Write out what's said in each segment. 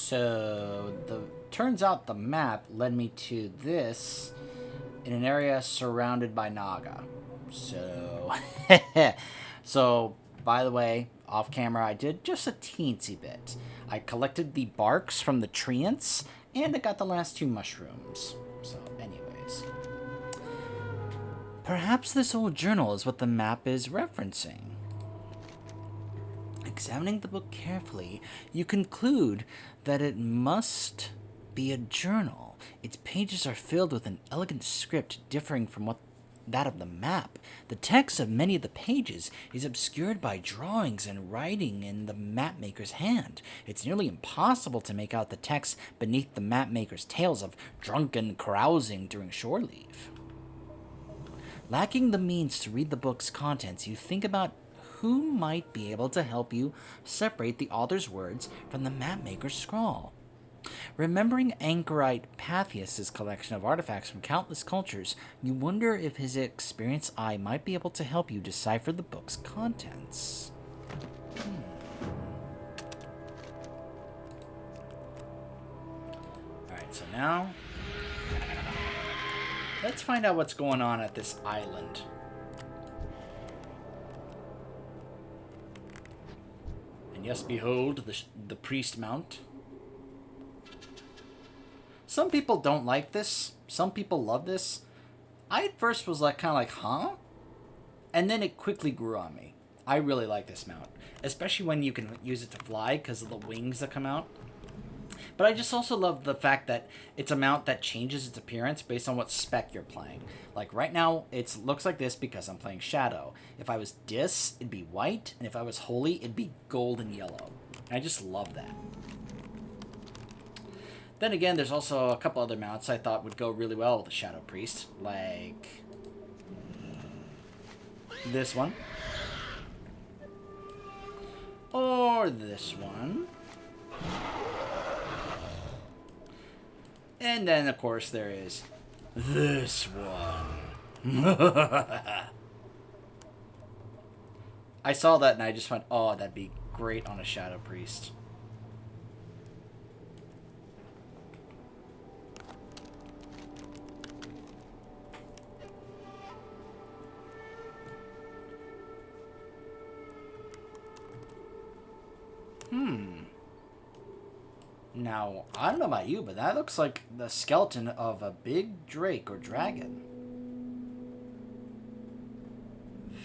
So, turns out the map led me to this in an area surrounded by Naga. So, so by the way, off camera, I did just a teensy bit. I collected the barks from the treants, and I got the last 2 mushrooms. So, anyways. Perhaps this old journal is what the map is referencing. Examining the book carefully, you conclude that it must be a journal. Its pages are filled with an elegant script differing from that of the map. The text of many of the pages is obscured by drawings and writing in the mapmaker's hand. It's nearly impossible to make out the text beneath the mapmaker's tales of drunken carousing during shore leave. Lacking the means to read the book's contents, you think about who might be able to help you separate the author's words from the mapmaker's scrawl. Remembering Anchorite Pathias' collection of artifacts from countless cultures, you wonder if his experienced eye might be able to help you decipher the book's contents. Alright, so now let's find out what's going on at this island. And yes, behold, the priest mount. Some people don't like this. Some people love this. I at first was kind of like, huh? And then it quickly grew on me. I really like this mount. Especially when you can use it to fly because of the wings that come out. But I just also love the fact that it's a mount that changes its appearance based on what spec you're playing. Like right now, it looks like this because I'm playing Shadow. If I was Dis, it'd be white. And if I was Holy, it'd be gold and yellow. I just love that. Then again, there's also a couple other mounts I thought would go really well with the Shadow Priest. Like this one. Or this one. And then, of course, there is this one. I saw that and I just went, oh, that'd be great on a Shadow Priest. Now, I don't know about you, but that looks like the skeleton of a big drake or dragon.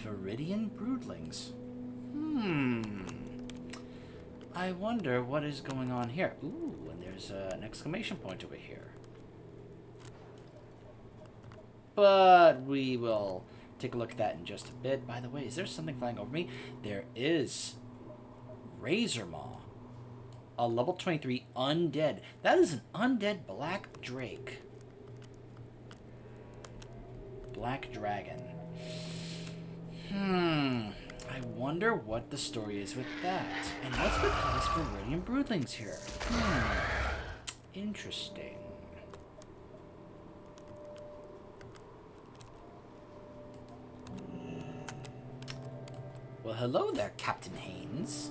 Viridian broodlings. I wonder what is going on here. Ooh, and there's an exclamation point over here. But we will take a look at that in just a bit. By the way, is there something flying over me? There is Razormaw. A level 23 undead. That is an undead black drake. Black dragon. I wonder what the story is with that. And what's with all these Viridian broodlings here? Interesting. Well, hello there, Captain Haynes.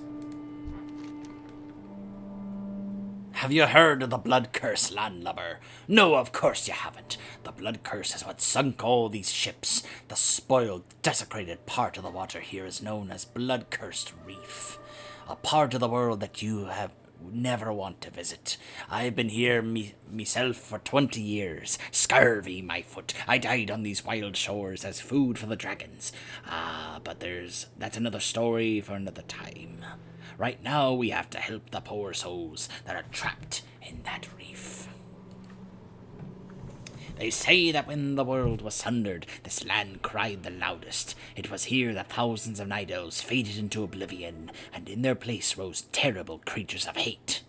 Have you heard of the Blood Curse, landlubber? No, of course you haven't. The Blood Curse is what sunk all these ships. The spoiled, desecrated part of the water here is known as Blood-Cursed Reef. A part of the world that you have never want to visit. I've been here myself for 20 years. Scurvy, my foot. I died on these wild shores as food for the dragons. But that's another story for another time. Right now, we have to help the poor souls that are trapped in that reef. They say that when the world was sundered, this land cried the loudest. It was here that thousands of night elves faded into oblivion, and in their place rose terrible creatures of hate.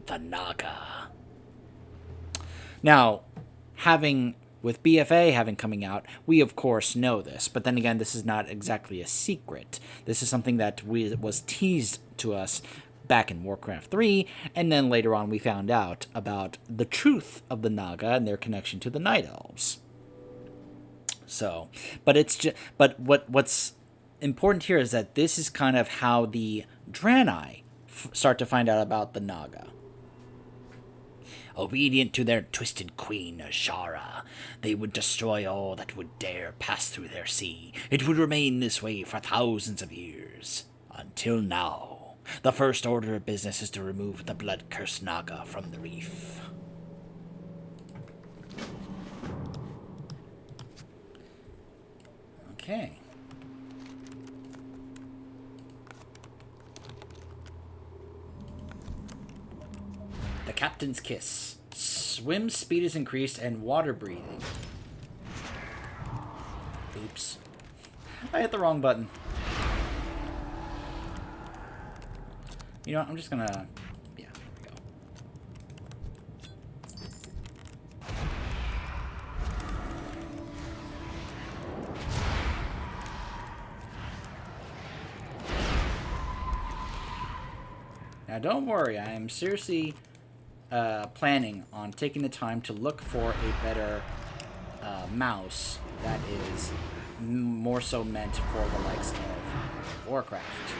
The Naga. Now, with BFA having coming out, we of course know this, but then again, this is not exactly a secret. This is something that was teased to us back in Warcraft 3, and then later on we found out about the truth of the Naga and their connection to the Night Elves. So, but what's important here is that this is kind of how the Draenei start to find out about the Naga. Obedient to their twisted queen, Azshara, they would destroy all that would dare pass through their sea. It would remain this way for thousands of years. Until now. The first order of business is to remove the blood-cursed Naga from the reef. Okay. The Captain's Kiss. Swim speed is increased and water breathing. Oops. I hit the wrong button. You know what? I'm just gonna... Yeah, there we go. Now don't worry, I am seriously planning on taking the time to look for a better mouse that is more so meant for the likes of Warcraft.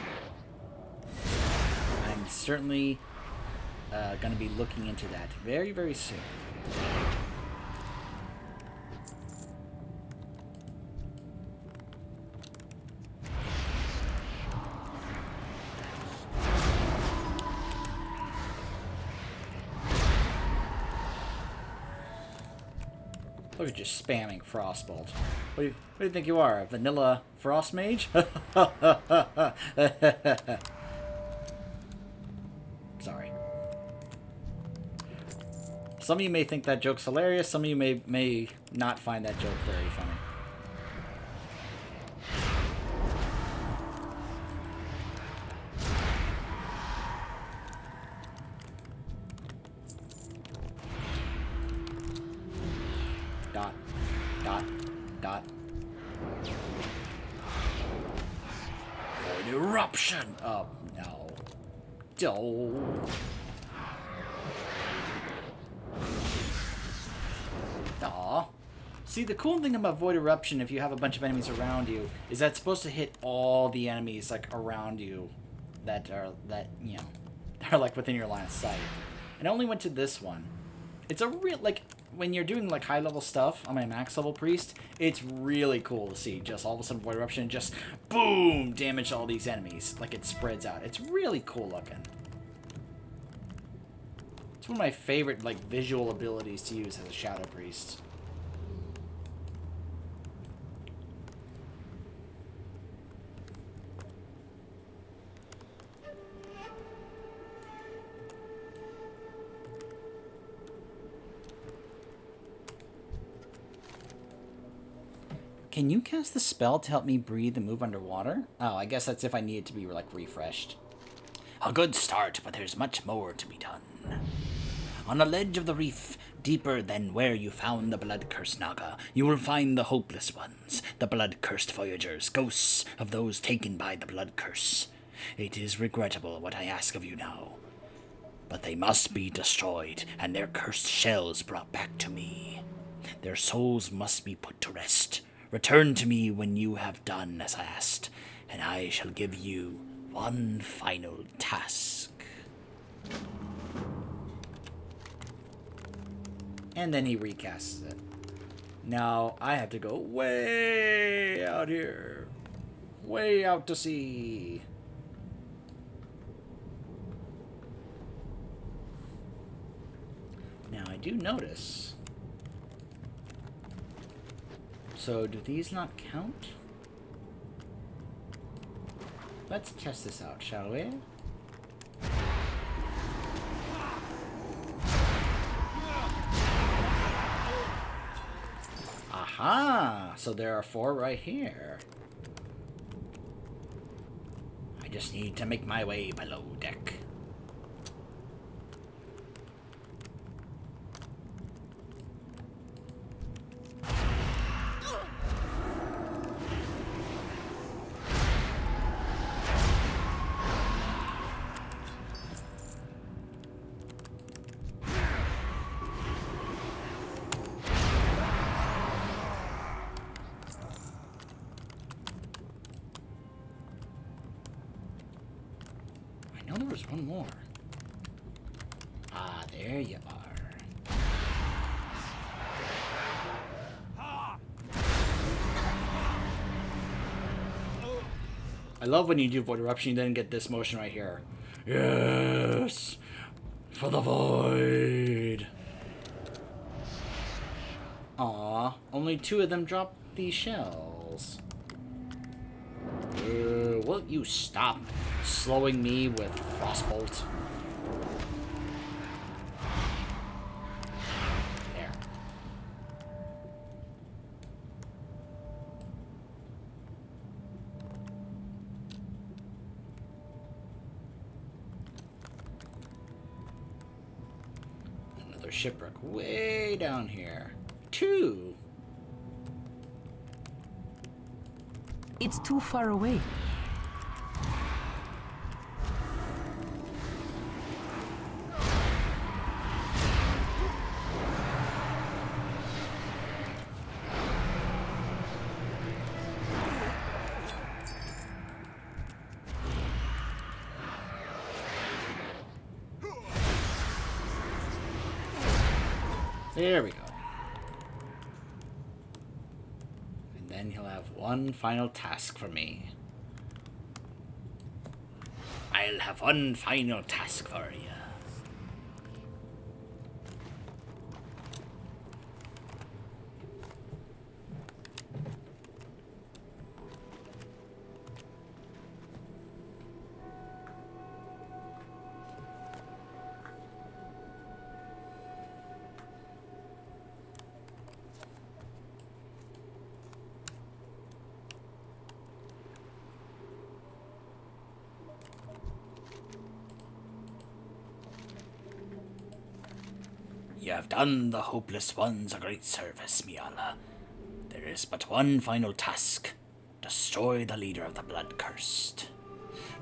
I'm certainly going to be looking into that very, very soon. Look at you spamming Frostbolt. What do you think you are, a vanilla Frost Mage? Sorry. Some of you may think that joke's hilarious. Some of you may not find that joke very funny. Dot, dot, dot. For an eruption! Oh, no. Oh. Aw. See, the cool thing about Void Eruption, if you have a bunch of enemies around you, is that it's supposed to hit all the enemies, like, around you that are, you know, that are, like, within your line of sight. And I only went to this one. It's a real, like, when you're doing, like, high-level stuff on my max-level priest, it's really cool to see just all of a sudden Void Eruption just, boom, damage all these enemies. Like, it spreads out. It's really cool looking. It's one of my favorite, like, visual abilities to use as a Shadow Priest. Can you cast the spell to help me breathe and move underwater? Oh, I guess that's if I need it to be, like, refreshed. A good start, but there's much more to be done. On a ledge of the reef, deeper than where you found the blood-cursed Naga, you will find the hopeless ones, the blood-cursed voyagers, ghosts of those taken by the blood curse. It is regrettable what I ask of you now, but they must be destroyed, and their cursed shells brought back to me. Their souls must be put to rest. Return to me when you have done as I asked, and I shall give you one final task. And then he recasts it. Now I have to go way out here. Way out to sea. Now I do notice. So do these not count? Let's test this out, shall we? Aha! So there are 4 right here. I just need to make my way below deck. There was one more. Ah, there you are. I love when you do Void Eruption, you then get this motion right here. Yes! For the Void! Aw, only 2 of them dropped these shells. Will you stop slowing me with Frostbolt? There. Another shipwreck way down here. 2. It's too far away. There we go. And then he'll have one final task for me. I'll have one final task for you. You have done the hopeless ones a great service, Miala. There is but one final task. Destroy the leader of the Blood-Cursed.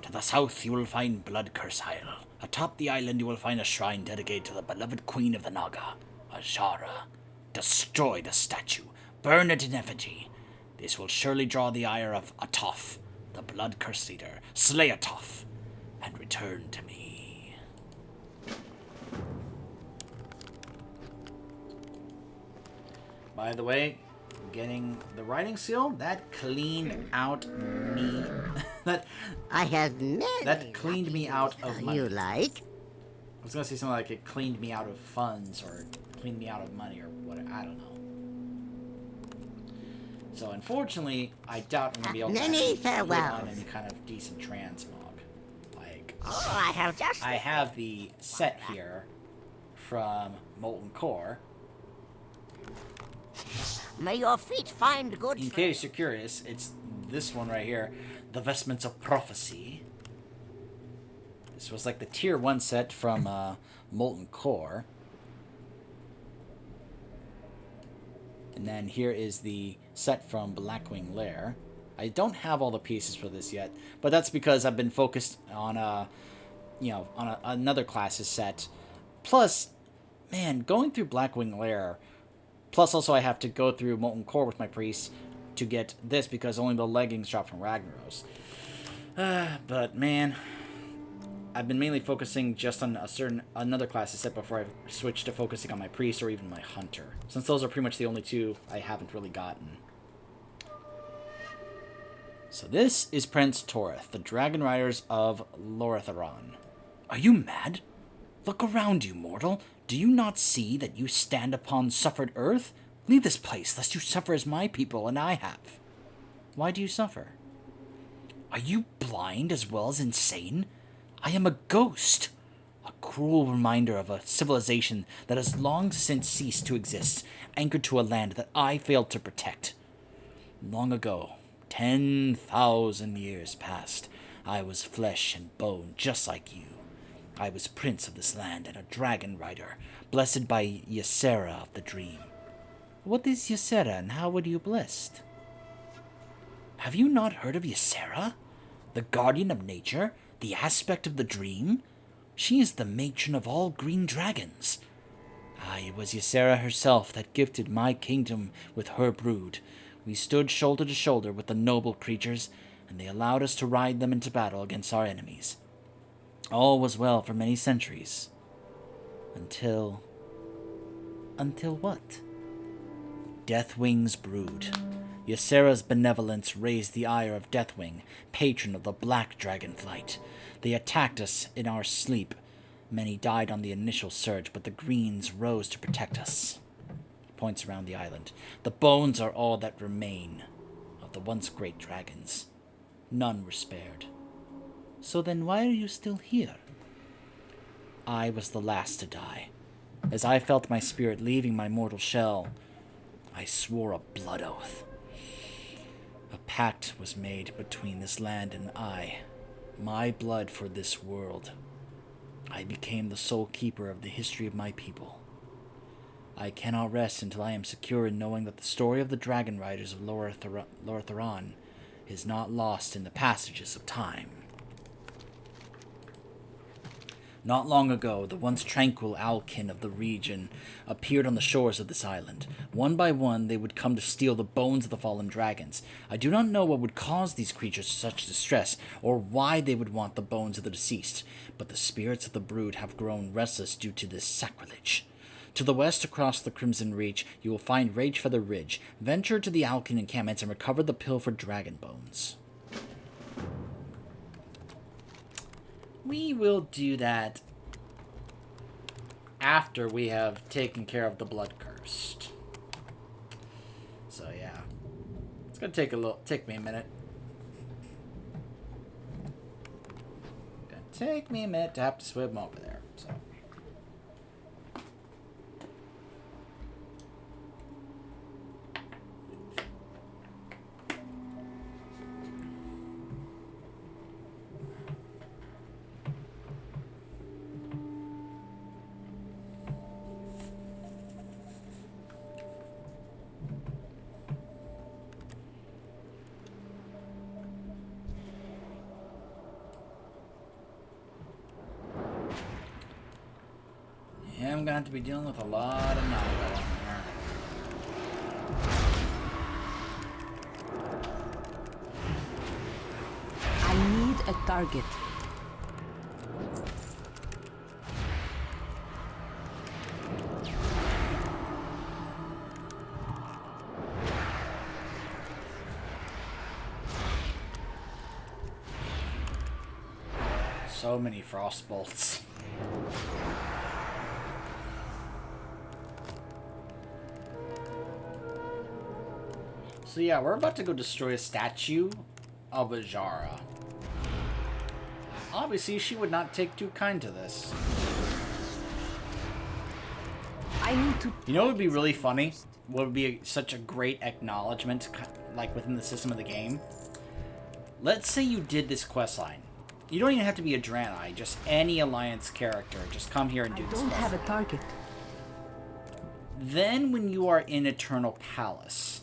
To the south you will find Blood-Curse Isle. Atop the island you will find a shrine dedicated to the beloved queen of the Naga, Ajara. Destroy the statue. Burn it in effigy. This will surely draw the ire of Atoff, the Blood-Curse leader. Slay Atoff, and return to me. By the way, getting the writing seal, that cleaned out me. I have many. That cleaned me out of money. You like? I was gonna say something like it cleaned me out of funds or cleaned me out of money or whatever. I don't know. So unfortunately, I doubt I'm gonna be able to Many put on farewells. any kind of decent transmog. Like, Oh, I have just. I have the set here from Molten Core. May your feet find good. In case you're curious, it's this one right here, the Vestments of Prophecy. This was like the tier 1 set from Molten Core. And then here is the set from Blackwing Lair. I don't have all the pieces for this yet, but that's because I've been focused on another class's set. Plus, man, going through Blackwing Lair. Plus, also, I have to go through Molten Core with my priests to get this because only the leggings drop from Ragnaros. But man, I've been mainly focusing just on another class set before I switch to focusing on my priest or even my hunter, since those are pretty much the only 2 I haven't really gotten. So this is Prince Torith, the Dragon Riders of Loretharon. Are you mad? Look around you, mortal. Do you not see that you stand upon suffered earth? Leave this place, lest you suffer as my people and I have. Why do you suffer? Are you blind as well as insane? I am a ghost. A cruel reminder of a civilization that has long since ceased to exist, anchored to a land that I failed to protect. Long ago, 10,000 years past, I was flesh and bone just like you. I was prince of this land and a dragon rider, blessed by Ysera of the Dream. What is Ysera and how were you blessed? Have you not heard of Ysera? The guardian of nature, the aspect of the dream? She is the matron of all green dragons. It was Ysera herself that gifted my kingdom with her brood. We stood shoulder to shoulder with the noble creatures, and they allowed us to ride them into battle against our enemies. All was well for many centuries. Until what? Deathwing's brood. Ysera's benevolence raised the ire of Deathwing, patron of the Black Dragonflight. They attacked us in our sleep. Many died on the initial surge, but the Greens rose to protect us. He points around the island. The bones are all that remain of the once great dragons. None were spared. So then why are you still here? I was the last to die. As I felt my spirit leaving my mortal shell, I swore a blood oath. A pact was made between this land and I. My blood for this world. I became the sole keeper of the history of my people. I cannot rest until I am secure in knowing that the story of the Dragon Riders of Lortharan is not lost in the passages of time. Not long ago, the once tranquil Alkin of the region appeared on the shores of this island. One by one, they would come to steal the bones of the fallen dragons. I do not know what would cause these creatures such distress, or why they would want the bones of the deceased, but the spirits of the brood have grown restless due to this sacrilege. To the west, across the Crimson Reach, you will find Ragefeather Ridge. Venture to the Alkin encampments and recover the pilfered dragon bones. We will do that after we have taken care of the Blood Cursed. So yeah, it's gonna take me a minute. Gonna take me a minute to have to swim over there. So. I'm going to have to be dealing with a lot of Naga on here. I need a target. So many frost bolts. So yeah, we're about to go destroy a statue of Ajara. Obviously, she would not take too kind to this. I need to... You know what would be really funny? What would be such a great acknowledgement, like within the system of the game? Let's say you did this questline. You don't even have to be a Draenei, just any Alliance character. Just come here and do this questline. I don't have a target. Then when you are in Eternal Palace,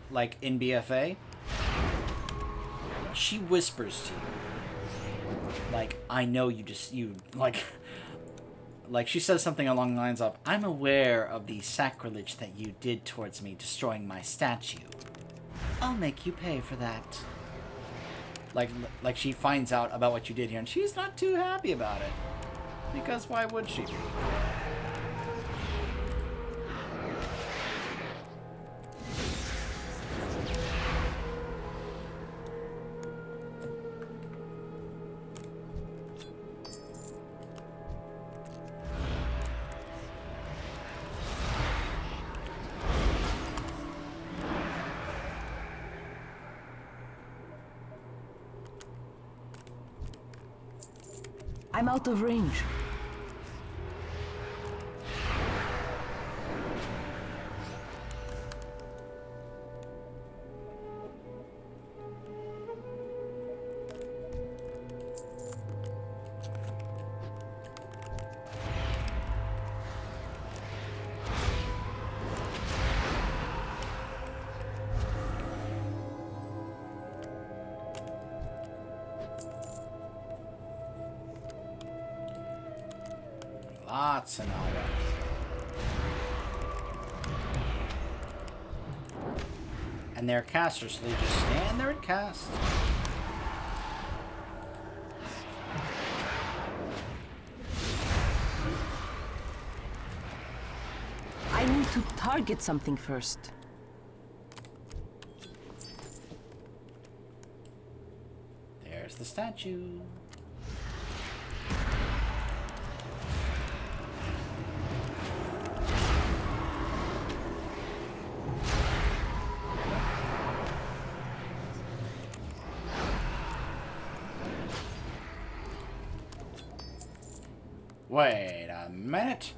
like in BFA, she whispers to you, like, I know like she says something along the lines of, I'm aware of the sacrilege that you did towards me, destroying my statue. I'll make you pay for that. Like she finds out about what you did here, and she's not too happy about it. Because why would she be? I'm out of range. Lots of Naga. And they're casters, so they just stand there and cast. I need to target something first. there's the statue. Wait a minute.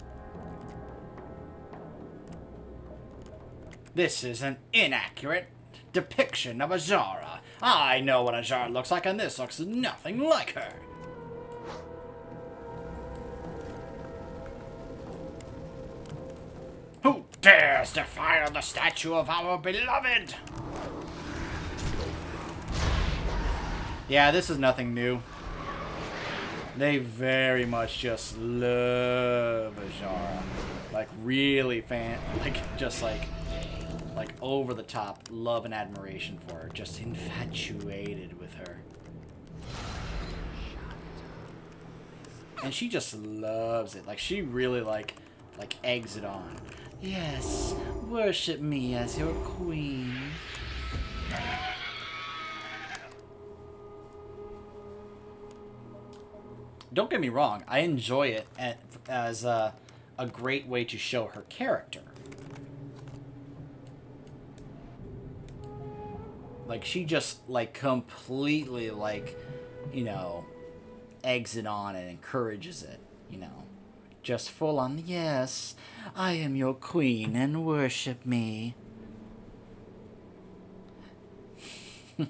This is an inaccurate depiction of Azara. I know what Azara looks like, and this looks nothing like her. Who dares defile the statue of our beloved? Yeah, this is nothing new. They very much just love Azara. Like, really like over the top love and admiration for her. Just infatuated with her. And she just loves it. Like, she really like eggs it on. Yes, worship me as your queen. Don't get me wrong, I enjoy it as a great way to show her character. Like, she just, like, completely, like, you know, eggs it on and encourages it, you know. Just full on, yes, I am your queen and worship me. It's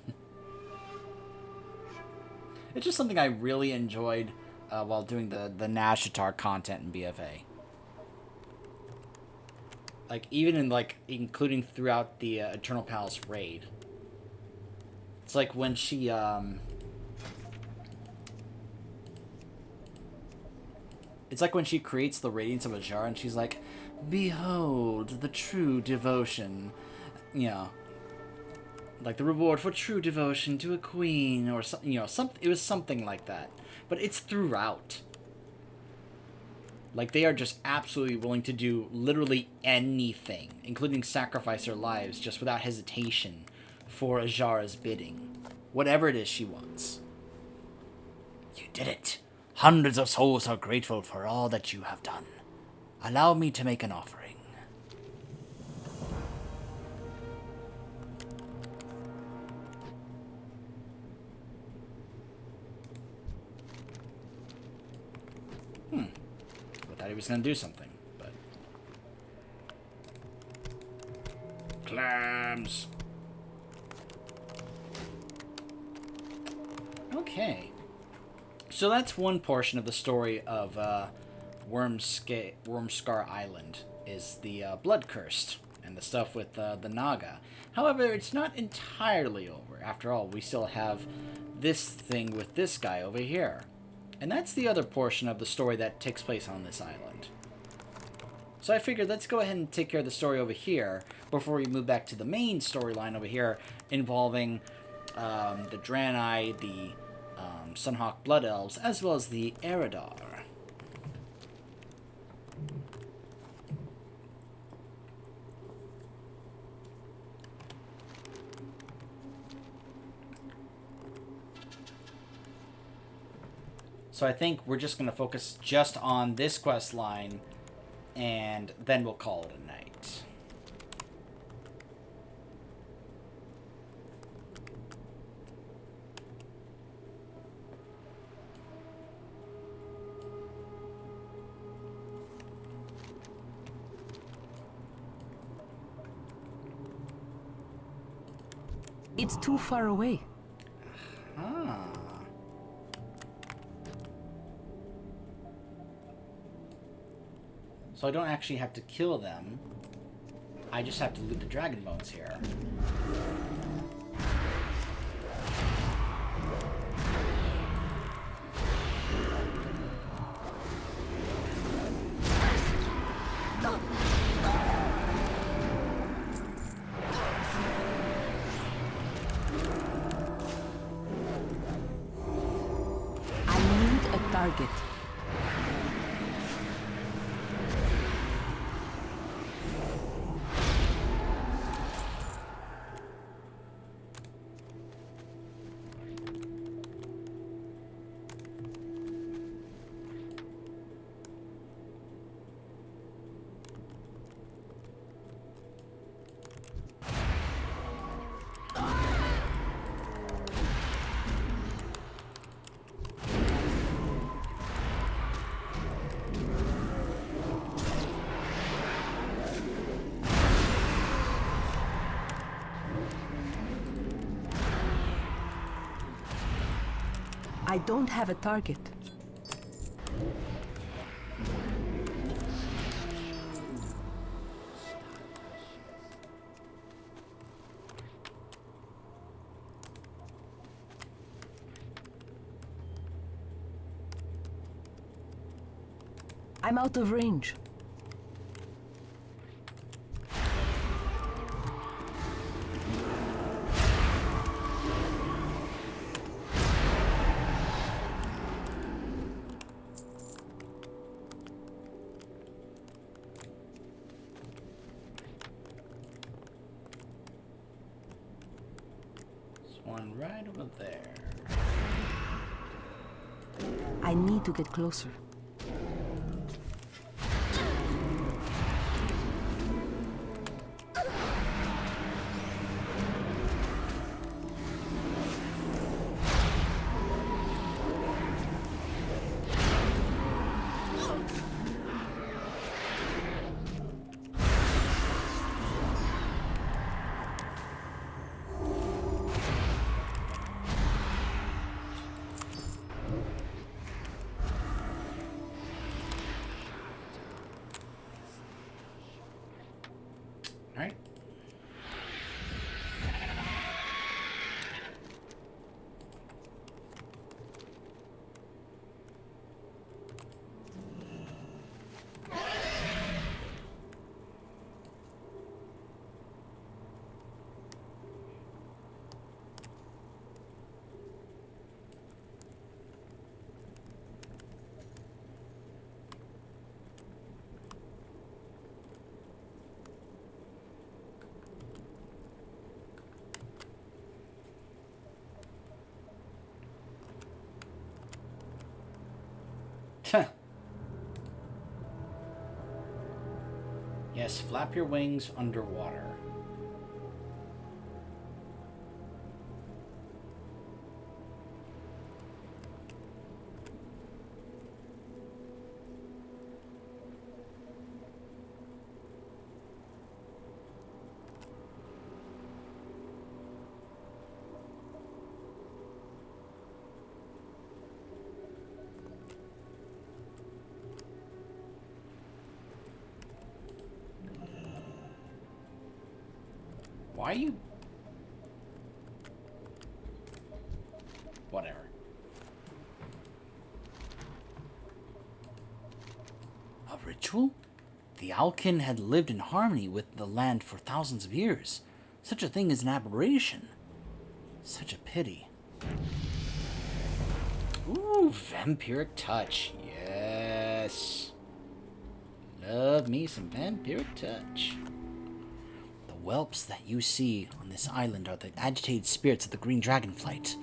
just something I really enjoyed while doing the Nashatar content in BFA. Like, even in, like, including throughout the Eternal Palace raid. It's like when she, it's like when she creates the radiance of Azara and she's like, behold the true devotion. You know, like the reward for true devotion to a queen or something, you know, it was something like that. But it's throughout. Like, they are just absolutely willing to do literally anything, including sacrifice their lives just without hesitation for Azara's bidding. Whatever it is she wants. You did it. Hundreds of souls are grateful for all that you have done. Allow me to make an offering. I thought he was going to do something, but... Clams! Okay. So that's one portion of the story of Wormscar Island, is the Blood Cursed, and the stuff with the Naga. However, it's not entirely over. After all, we still have this thing with this guy over here. And that's the other portion of the story that takes place on this island. So I figured let's go ahead and take care of the story over here before we move back to the main storyline over here involving the Draenei, the Sunhawk Blood Elves, as well as the Eridar. So I think we're just going to focus just on this quest line, and then we'll call it a night. It's too far away. Ah. So I don't actually have to kill them. I just have to loot the dragon bones here. I need a target. I don't have a target. I'm out of range. There's one right over there. I need to get closer. Alright. Yes, flap your wings underwater. Why are you... Whatever. A ritual? The Alkin had lived in harmony with the land for thousands of years. Such a thing is an aberration. Such a pity. Ooh, vampiric touch. Yes. Love me some vampiric touch. The whelps that you see on this island are the agitated spirits of the green dragonflight.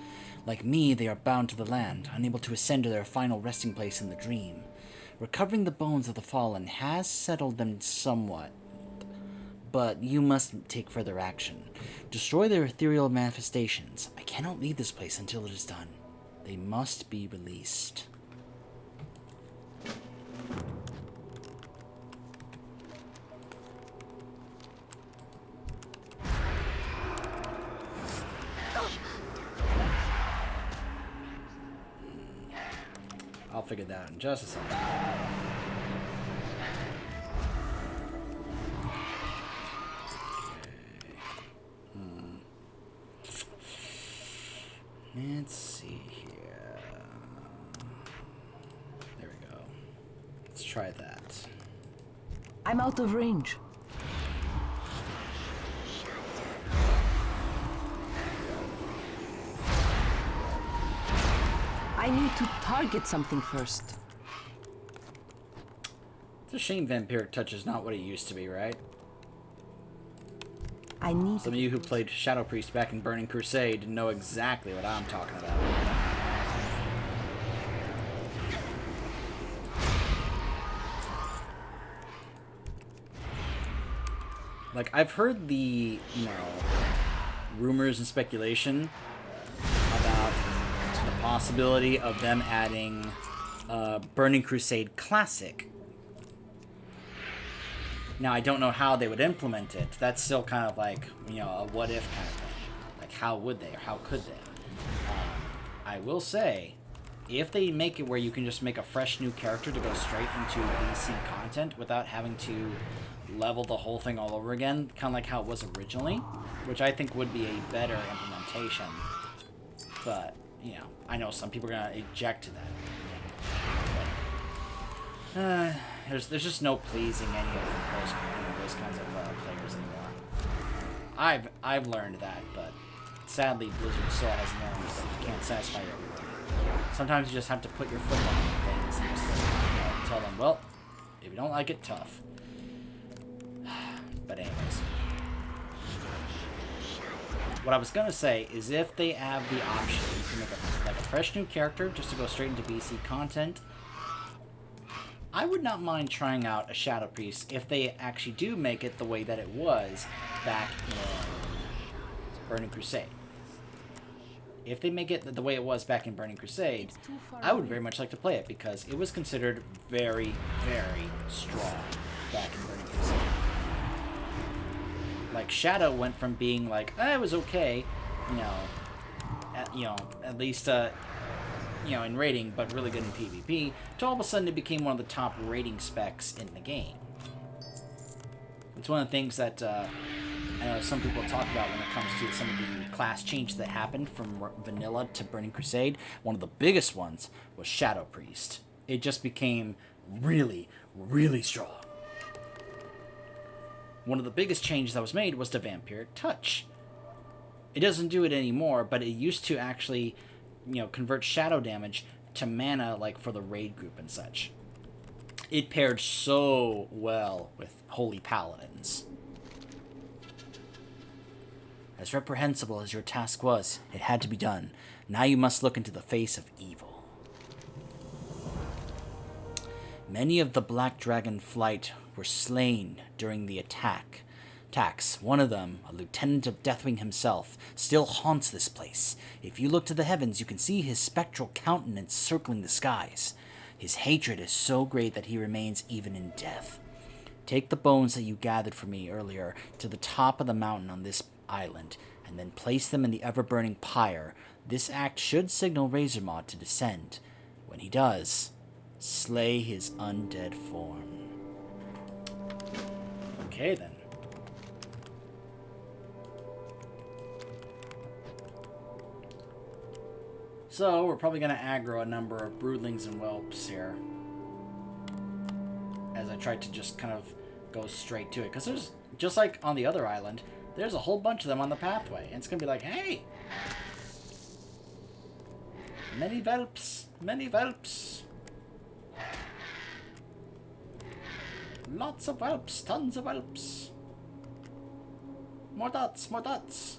Like me, they are bound to the land, unable to ascend to their final resting place in the dream. Recovering the bones of the fallen has settled them somewhat, but you must take further action. Destroy their ethereal manifestations. I cannot leave this place until it is done. They must be released. I'll figure that out in just a second. Let's see here. There we go. Let's try that. I'm out of range. I need to target something first. It's a shame vampiric touch is not what it used to be, right? I need Some of you who played Shadow Priest back in Burning Crusade know exactly what I'm talking about. Like, I've heard the, rumors and speculation about the possibility of them adding Burning Crusade Classic. Now, I don't know how they would implement it. That's still kind of like, a what-if kind of thing. Like, how would they or how could they? I will say, if they make it where you can just make a fresh new character to go straight into BC content without having to level the whole thing all over again, kind of like how it was originally, which I think would be a better implementation. But, you know, I know some people are going to eject to that. There's just no pleasing any of those kinds of players anymore. I've learned that, but sadly Blizzard still hasn't learned that you can't satisfy everybody. Sometimes you just have to put your foot on things and just tell them, well, if you don't like it, tough. But anyways. What I was going to say is if they have the option to make a fresh new character just to go straight into BC content, I would not mind trying out a Shadow Priest if they actually do make it the way that it was back in Burning Crusade. If they make it the way it was back in Burning Crusade, I would very much like to play it because it was considered very, very strong back in Burning Crusade. Like, Shadow went from being like, it was okay, at least, in rating, but really good in PvP, to all of a sudden it became one of the top rating specs in the game. It's one of the things that I know some people talk about when it comes to some of the class changes that happened from Vanilla to Burning Crusade. One of the biggest ones was Shadow Priest. It just became really, really strong. One of the biggest changes that was made was the Vampiric Touch. It doesn't do it anymore, but it used to actually, convert shadow damage to mana, like for the raid group and such. It paired so well with Holy Paladins. As reprehensible as your task was, it had to be done. Now you must look into the face of evil. Many of the Black Dragon flight were slain during the attacks. One of them, a lieutenant of Deathwing himself, still haunts this place. If you look to the heavens, you can see his spectral countenance circling the skies. His hatred is so great that he remains even in death. Take the bones that you gathered for me earlier to the top of the mountain on this island, and then place them in the ever-burning pyre. This act should signal Razormaw to descend. When he does, slay his undead form. Okay, then. So, we're probably going to aggro a number of broodlings and whelps here. As I try to just kind of go straight to it. Because there's, just like on the other island, there's a whole bunch of them on the pathway. And it's going to be like, hey! Many whelps, many whelps. Lots of whelps, tons of whelps. More dots, more dots.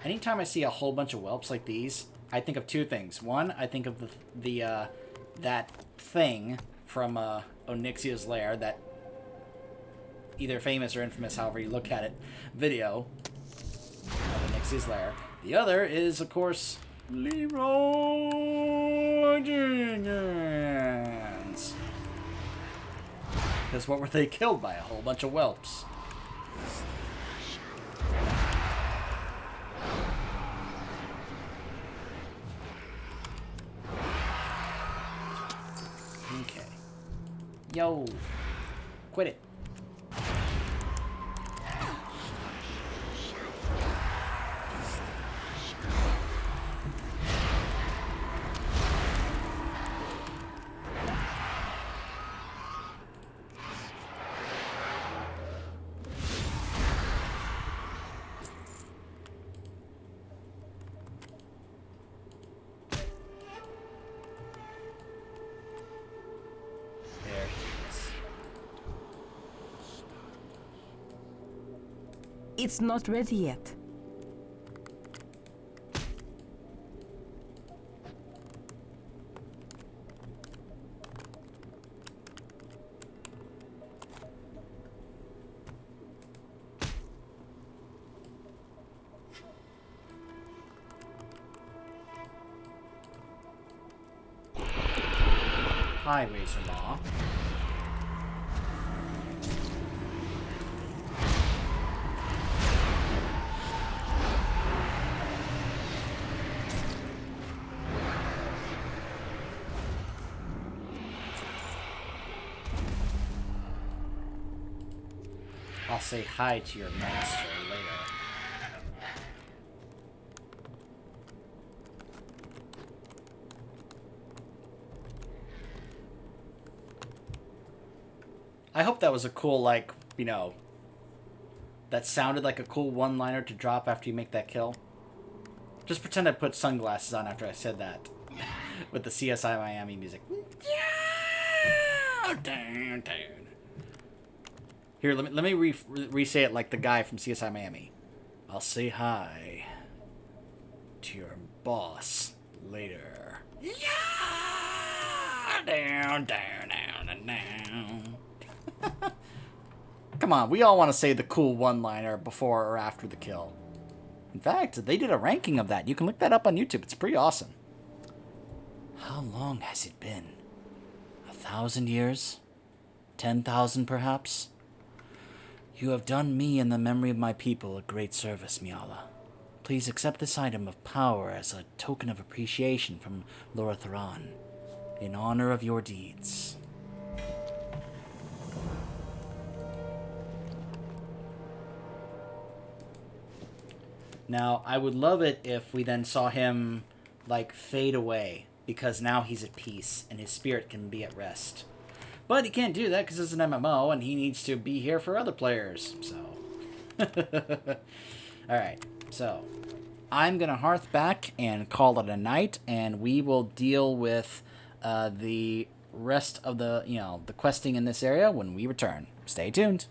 Anytime I see a whole bunch of whelps like these, I think of two things. One, I think of that thing from Onyxia's Lair, that either famous or infamous, however you look at it, video of Onyxia's Lair. The other is, of course, Leroy Jenkins. Because what were they killed by? A whole bunch of whelps. Okay. Yo. Quit it. It's not ready yet. Hi, Razormaw. I'll say hi to your master later. I hope that was a cool, like, you know, that sounded like a cool one-liner to drop after you make that kill. Just pretend I put sunglasses on after I said that. With the CSI Miami music. Here, let me re-say it like the guy from CSI Miami. I'll say hi to your boss later. Down, down, down, down. Come on, we all want to say the cool one-liner before or after the kill. In fact, they did a ranking of that. You can look that up on YouTube. It's pretty awesome. How long has it been? 1,000 years? 10,000 perhaps? You have done me and the memory of my people a great service, Miala. Please accept this item of power as a token of appreciation from Loratharan, in honor of your deeds. Now, I would love it if we then saw him, like, fade away, because now he's at peace, and his spirit can be at rest. But he can't do that because it's an MMO, and he needs to be here for other players, so... Alright, so... I'm going to hearth back and call it a night, and we will deal with the rest of the, the questing in this area when we return. Stay tuned.